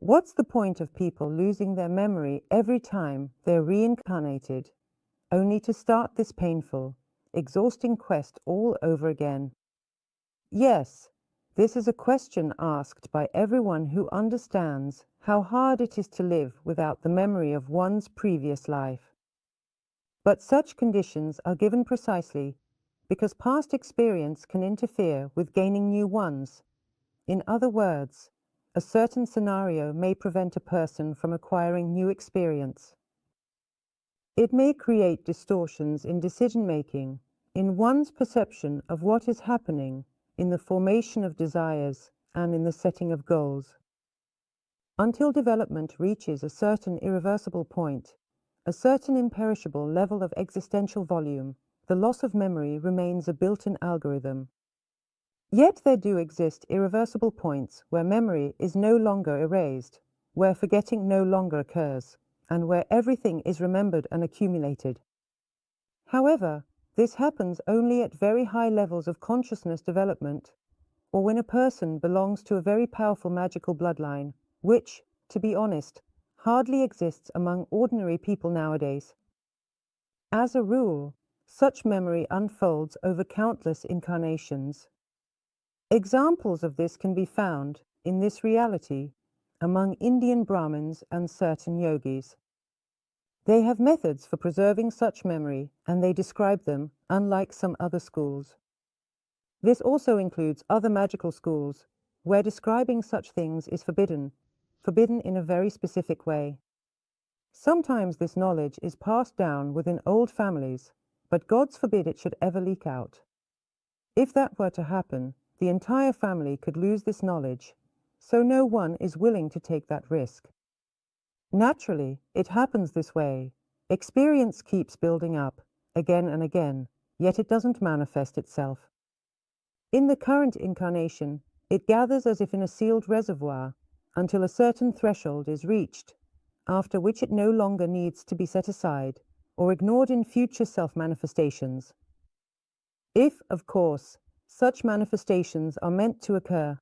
What's the point of people losing their memory every time they're reincarnated, only to start this painful, exhausting quest all over again? Yes, this is a question asked by everyone who understands how hard it is to live without the memory of one's previous life. But such conditions are given precisely because past experience can interfere with gaining new ones. In other words, a certain scenario may prevent a person from acquiring new experience. It may create distortions in decision-making, in one's perception of what is happening, in the formation of desires, and in the setting of goals. Until development reaches a certain irreversible point, a certain imperishable level of existential volume, the loss of memory remains a built-in algorithm. Yet there do exist irreversible points where memory is no longer erased, where forgetting no longer occurs, and where everything is remembered and accumulated. However, this happens only at very high levels of consciousness development, or when a person belongs to a very powerful magical bloodline, which, to be honest, hardly exists among ordinary people nowadays. As a rule, such memory unfolds over countless incarnations. Examples of this can be found, in this reality, among Indian Brahmins and certain yogis. They have methods for preserving such memory, and they describe them, unlike some other schools. This also includes other magical schools, where describing such things is forbidden in a very specific way. Sometimes this knowledge is passed down within old families, but gods forbid it should ever leak out. If that were to happen, the entire family could lose this knowledge, so no one is willing to take that risk. Naturally, it happens this way. Experience keeps building up, again and again, yet it doesn't manifest itself. In the current incarnation, it gathers as if in a sealed reservoir until a certain threshold is reached, after which it no longer needs to be set aside or ignored in future self-manifestations. If, of course, such manifestations are meant to occur